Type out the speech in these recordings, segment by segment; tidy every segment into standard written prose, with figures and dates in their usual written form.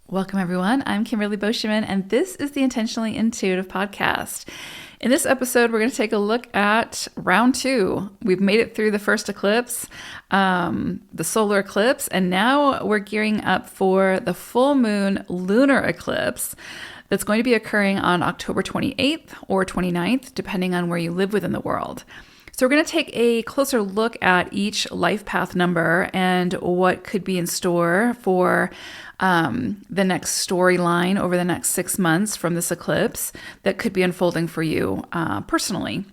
Welcome, everyone. I'm Kimberly Boscheman, and this is the Intentionally Intuitive podcast. In this episode, we're going to take a look at round 2. We've made it through the first eclipse, the solar eclipse, and now we're gearing up for the full moon lunar eclipse that's going to be occurring on October 28th or 29th, depending on where you live within the world. So we're going to take a closer look at each life path number and what could be in store for the next storyline over the next 6 months from this eclipse that could be unfolding for you personally.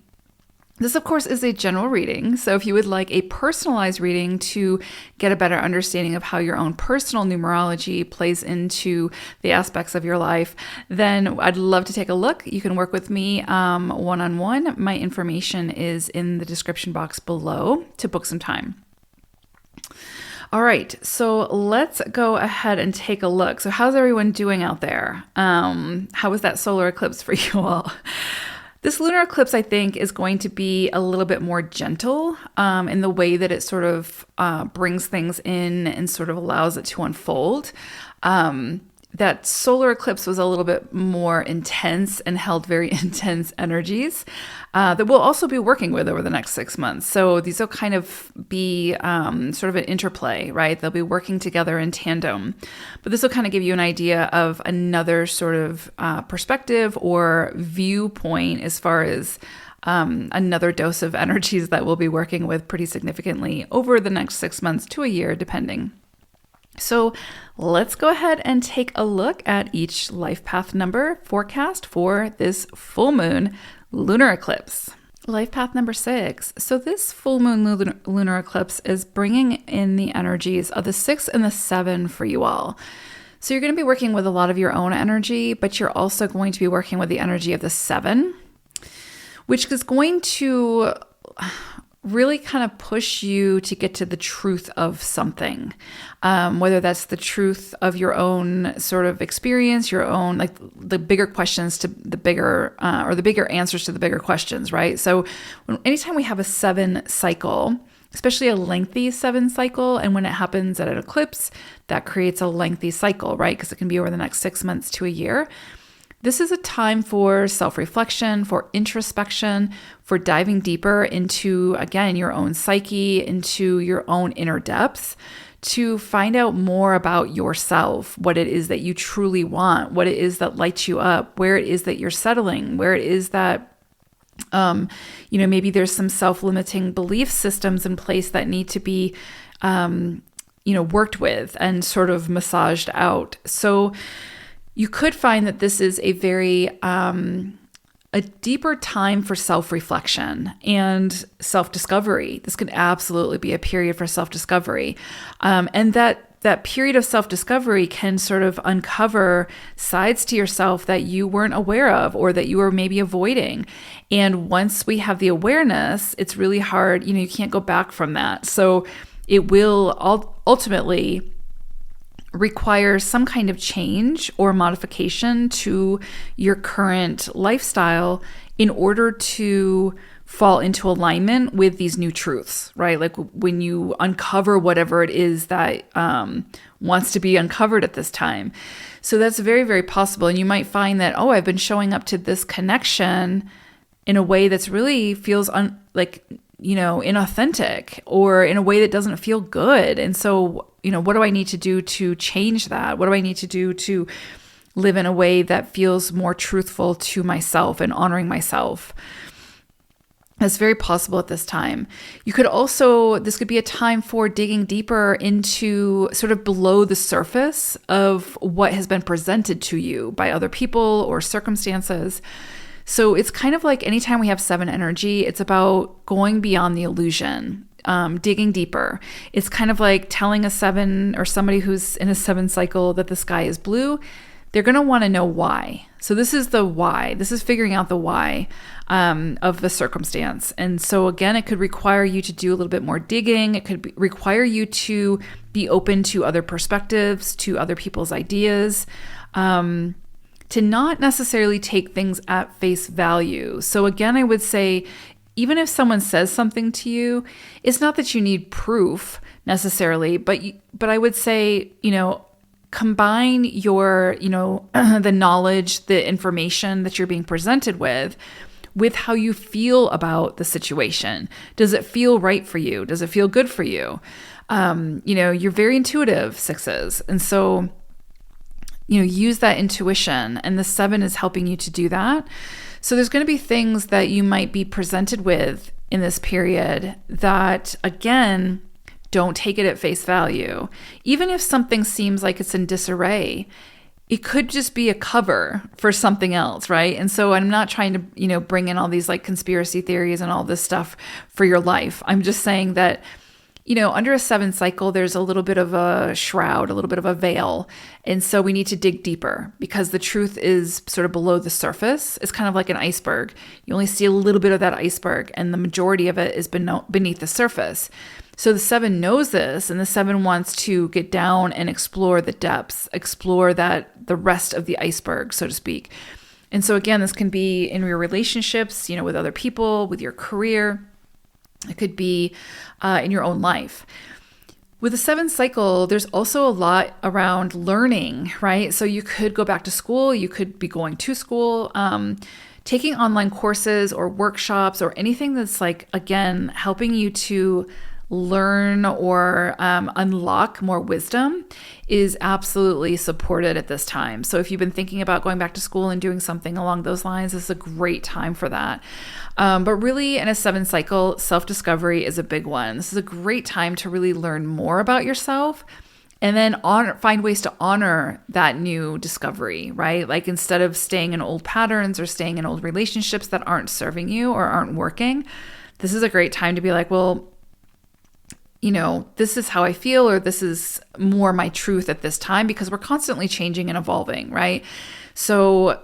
This, of course, is a general reading. So if you would like a personalized reading to get a better understanding of how your own personal numerology plays into the aspects of your life, then I'd love to take a look. You can work with me one-on-one. My information is in the description box below to book some time. All right, so let's go ahead and take a look. So how's everyone doing out there? How was that solar eclipse for you all? This lunar eclipse, I think, is going to be a little bit more gentle in the way that it sort of brings things in and sort of allows it to unfold. That solar eclipse was a little bit more intense and held very intense energies that we'll also be working with over the next 6 months. So these will kind of be sort of an interplay, right? They'll be working together in tandem. But this will kind of give you an idea of another sort of perspective or viewpoint as far as another dose of energies that we'll be working with pretty significantly over the next 6 months to a year, depending. So let's go ahead and take a look at each life path number forecast for this full moon lunar eclipse. Life path number 6. So this full moon lunar eclipse is bringing in the energies of the 6 and the 7 for you all. So you're going to be working with a lot of your own energy, but you're also going to be working with the energy of the 7, which is going to really kind of push you to get to the truth of something, whether that's the truth of your own sort of experience, your own, like the bigger questions to the bigger, or the bigger answers to the bigger questions, right? So anytime we have a 7 cycle, especially a lengthy 7 cycle, and when it happens at an eclipse, that creates a lengthy cycle, right? Because it can be over the next 6 months to a year. This is a time for self-reflection, for introspection, for diving deeper into, again, your own psyche, into your own inner depths, to find out more about yourself, what it is that you truly want, what it is that lights you up, where it is that you're settling, where it is that maybe there's some self-limiting belief systems in place that need to be, worked with and sort of massaged out. So you could find that this is a very, a deeper time for self-reflection and self-discovery. This could absolutely be a period for self-discovery. And that period of self-discovery can sort of uncover sides to yourself that you weren't aware of or that you were maybe avoiding. And once we have the awareness, it's really hard, you can't go back from that. So it will ultimately require some kind of change or modification to your current lifestyle in order to fall into alignment with these new truths, right? Like when you uncover whatever it is that wants to be uncovered at this time. So that's very, very possible. And you might find that, I've been showing up to this connection in a way that's really feels inauthentic or in a way that doesn't feel good. And so, what do I need to do to change that? What do I need to do to live in a way that feels more truthful to myself and honoring myself? That's very possible at this time. This could be a time for digging deeper into sort of below the surface of what has been presented to you by other people or circumstances. So it's kind of like anytime we have 7 energy, it's about going beyond the illusion, digging deeper. It's kind of like telling a 7 or somebody who's in a 7 cycle that the sky is blue. They're going to want to know why. So this is the why. This is figuring out the why of the circumstance. And so again, it could require you to do a little bit more digging. It could require you to be open to other perspectives, to other people's ideas, to not necessarily take things at face value. So again, I would say, even if someone says something to you, it's not that you need proof necessarily, but I would say, combine your, the knowledge, the information that you're being presented with how you feel about the situation. Does it feel right for you? Does it feel good for you? You're very intuitive, sixes. And so, use that intuition, and the 7 is helping you to do that. So there's going to be things that you might be presented with in this period that, again, don't take it at face value. Even if something seems like it's in disarray, it could just be a cover for something else, right? And so I'm not trying to, bring in all these like conspiracy theories and all this stuff for your life. I'm just saying that, under a 7 cycle, there's a little bit of a shroud, a little bit of a veil. And so we need to dig deeper because the truth is sort of below the surface. It's kind of like an iceberg. You only see a little bit of that iceberg, and the majority of it is beneath the surface. So the 7 knows this, and the 7 wants to get down and explore the depths, explore the rest of the iceberg, so to speak. And so again, this can be in your relationships, with other people, with your career. It could be in your own life. With the 7 cycle, there's also a lot around learning, right? So you could go back to school, you could be going to school, taking online courses or workshops or anything that's like, again, helping you to learn or unlock more wisdom is absolutely supported at this time. So if you've been thinking about going back to school and doing something along those lines, this is a great time for that. But really in a 7 cycle, self-discovery is a big one. This is a great time to really learn more about yourself and then find ways to honor that new discovery, right? Like instead of staying in old patterns or staying in old relationships that aren't serving you or aren't working, this is a great time to be like, well, this is how I feel, or this is more my truth at this time, because we're constantly changing and evolving, right? So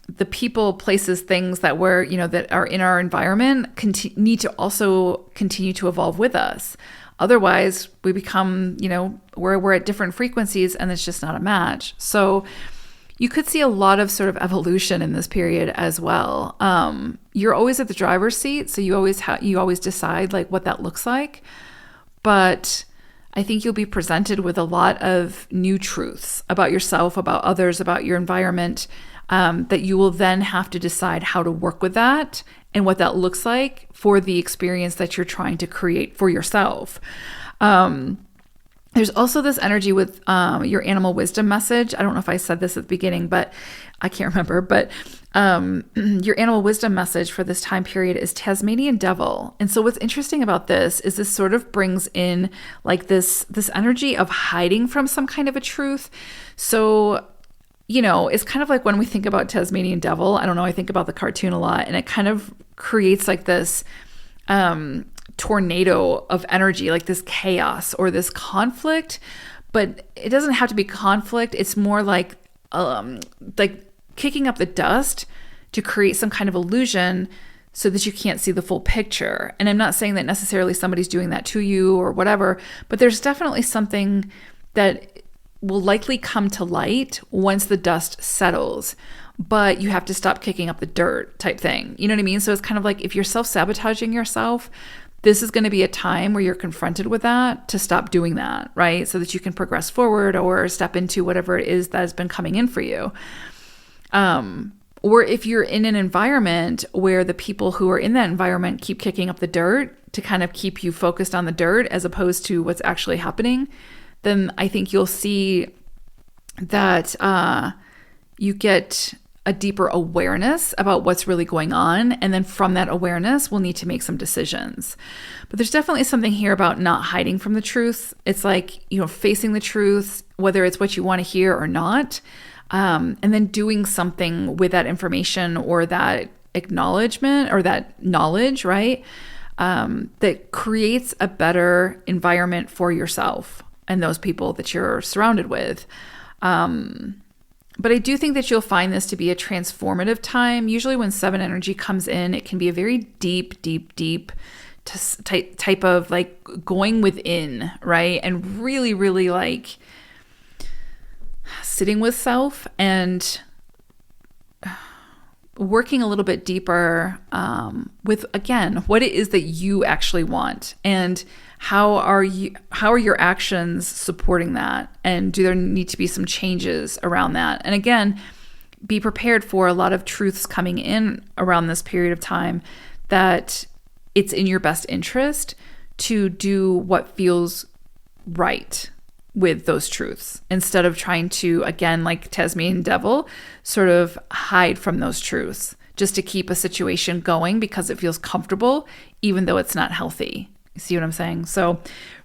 the people, places, things that that are in our environment need to also continue to evolve with us. Otherwise, we become, we're at different frequencies, and it's just not a match. So you could see a lot of sort of evolution in this period as well. You're always at the driver's seat, so you always decide like what that looks like. But I think you'll be presented with a lot of new truths about yourself, about others, about your environment, that you will then have to decide how to work with that and what that looks like for the experience that you're trying to create for yourself. There's also this energy with your animal wisdom message. I don't know if I said this at the beginning, but I can't remember. But your animal wisdom message for this time period is Tasmanian Devil. And so what's interesting about this is this sort of brings in like this energy of hiding from some kind of a truth. So, it's kind of like when we think about Tasmanian Devil, I don't know, I think about the cartoon a lot, and it kind of creates like this tornado of energy, like this chaos or this conflict. But it doesn't have to be conflict. It's more like kicking up the dust to create some kind of illusion so that you can't see the full picture. And I'm not saying that necessarily somebody's doing that to you or whatever, but there's definitely something that will likely come to light once the dust settles. But you have to stop kicking up the dirt type thing. You know what I mean? So it's kind of like if you're self-sabotaging yourself, this is going to be a time where you're confronted with that to stop doing that, right? So that you can progress forward or step into whatever it is that has been coming in for you. Or if you're in an environment where the people who are in that environment keep kicking up the dirt to kind of keep you focused on the dirt as opposed to what's actually happening, then I think you'll see that you get a deeper awareness about what's really going on. And then from that awareness, we'll need to make some decisions. But there's definitely something here about not hiding from the truth. It's like, facing the truth, whether it's what you want to hear or not, and then doing something with that information or that acknowledgement or that knowledge, right? That creates a better environment for yourself and those people that you're surrounded with. But I do think that you'll find this to be a transformative time. Usually when 7 energy comes in, it can be a very deep type of like going within, right? And really, really like sitting with self and working a little bit deeper with, again, what it is that you actually want, and how are your actions supporting that, and do there need to be some changes around that? And again, be prepared for a lot of truths coming in around this period of time, that it's in your best interest to do what feels right with those truths, instead of trying to, again, like Tasmanian devil, sort of hide from those truths just to keep a situation going because it feels comfortable, even though it's not healthy. You see what I'm saying? So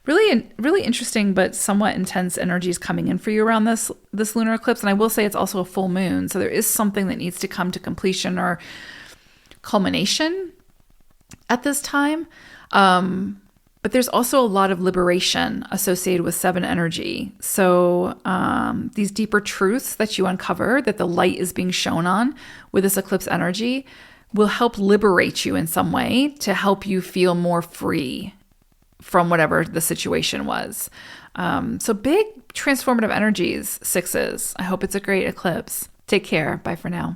really interesting, but somewhat intense energies coming in for you around this lunar eclipse. And I will say it's also a full moon. So there is something that needs to come to completion or culmination at this time. But there's also a lot of liberation associated with 7 energy. So these deeper truths that you uncover, that the light is being shown on with this eclipse energy, will help liberate you in some way to help you feel more free from whatever the situation was. So big transformative energies, 6s. I hope it's a great eclipse. Take care. Bye for now.